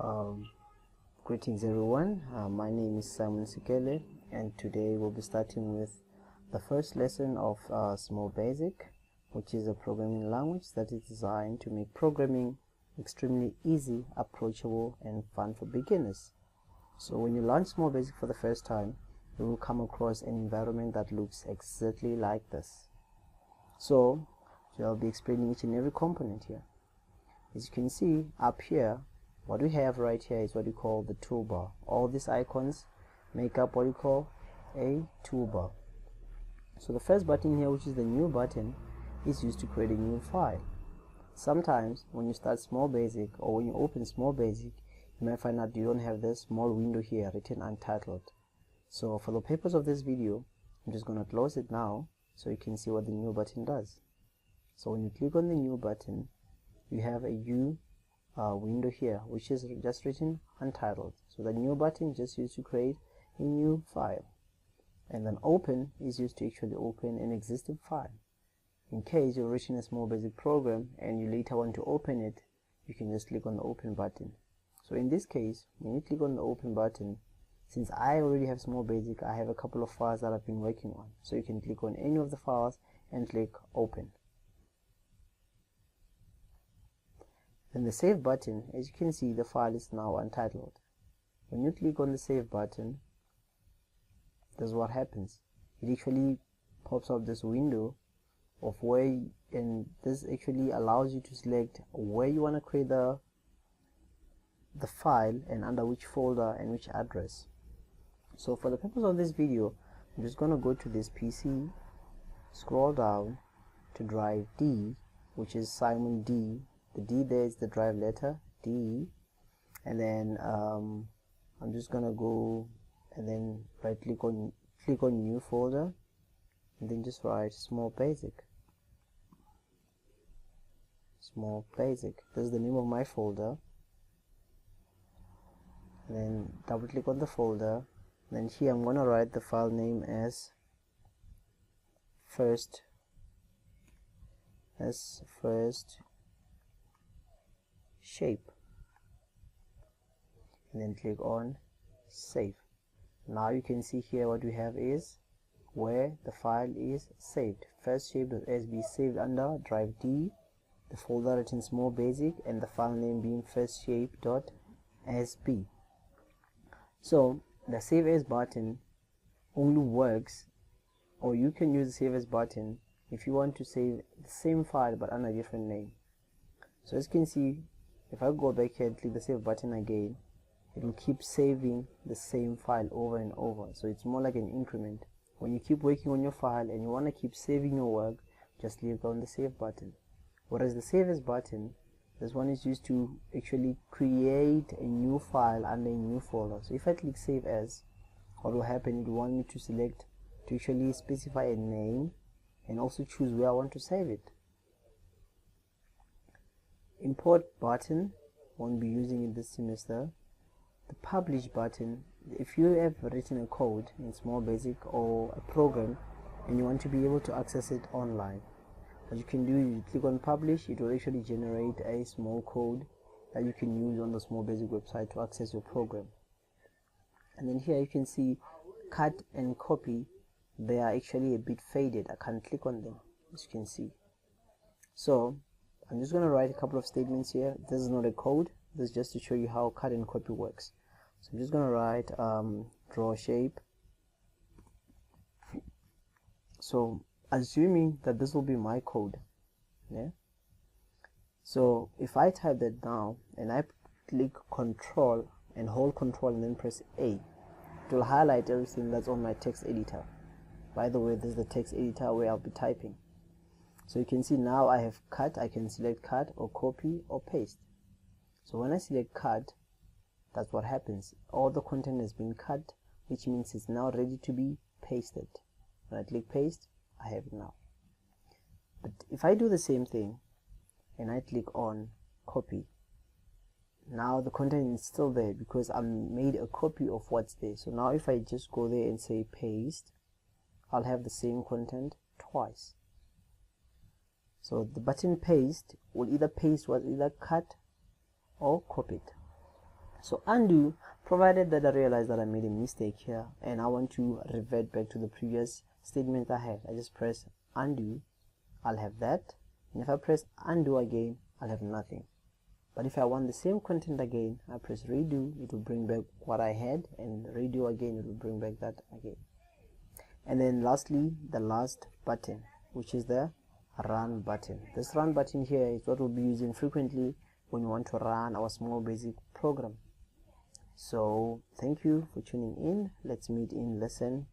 Um, Greetings everyone, my name is Simon Sikele, and today we'll be starting with the first lesson of Small Basic, which is a programming language that is designed to make programming extremely easy, approachable, and fun for beginners. So when you launch Small Basic for the first time, you will come across an environment that looks exactly like this. So I'll be explaining each and every component here. As you can see up here, what we have right here is what we call the toolbar. All these icons make up what we call a toolbar. So the first button here, which is the new button, is used to create a new file. Sometimes when you start Small Basic or when you open Small Basic, you might find out you don't have this small window here written untitled. So for the purpose of this video, I'm just going to close it now so you can see what the new button does. So when you click on the new button, you have a window here which is just written untitled. So the new button is just used to create a new file, and then open is used to actually open an existing file. In case you're writing a Small Basic program and you later want to open it, you can just click on the open button. So in this case, when you click on the open button, since I already have Small Basic, I have a couple of files that I've been working on, so you can click on any of the files and click open. Then the save button, as you can see, the file is now untitled. When you click on the save button, this is what happens. It actually pops up this window of where, and this actually allows you to select where you want to create the file and under which folder and which address. So for the purpose of this video, I'm just going to go to this PC, scroll down to drive D, which is Simon D. The D there is the drive letter D, and then I'm just gonna go and then click on new folder, and then just write Small Basic. Small Basic. This is the name of my folder. And then double click on the folder. And then here I'm gonna write the file name as first shape, and then click on save. Now you can see here what we have is where the file is saved. First shape.sb saved under drive D, the folder written Small Basic, and the file name being first shape.sb. So the save as button only works, or you can use the save as button if you want to save the same file but under a different name. So as you can see, if I go back here and click the save button again, it will keep saving the same file over and over. So it's more like an increment. When you keep working on your file and you want to keep saving your work, just click on the save button. Whereas the save as button, this one is used to actually create a new file under a new folder. So if I click save as, what will happen, it will want me to select, to actually specify a name and also choose where I want to save it. Import button won't be using it this semester. The publish button, if you have written a code in Small Basic or a program and you want to be able to access it online, what you can do is you click on publish. It will actually generate a small code that you can use on the Small Basic website to access your program. And then here you can see cut and copy. They are actually a bit faded. I can't click on them, as you can see. So I'm just going to write a couple of statements here. This is not a code. This is just to show you how cut and copy works. So I'm just going to write draw shape. So assuming that this will be my code, yeah. So if I type that down and I click Control and hold Control and then press A, it will highlight everything that's on my text editor. By the way, this is the text editor where I'll be typing. So you can see now I have cut. I can select cut or copy or paste. So when I select cut, that's what happens. All the content has been cut, which means it's now ready to be pasted. When I click paste, I have it now. But if I do the same thing and I click on copy, now the content is still there because I made a copy of what's there. So now if I just go there and say paste, I'll have the same content twice. So the button paste will either paste what's either cut or copied. So undo, provided that I realize that I made a mistake here and I want to revert back to the previous statement I had. I just press undo, I'll have that, and if I press undo again, I'll have nothing. But if I want the same content again, I press redo, it will bring back what I had, and redo again, it will bring back that again. And then lastly, the last button, which is the run button. This run button here is what we'll be using frequently when we want to run our small basic program. So thank you for tuning in. Let's meet in lesson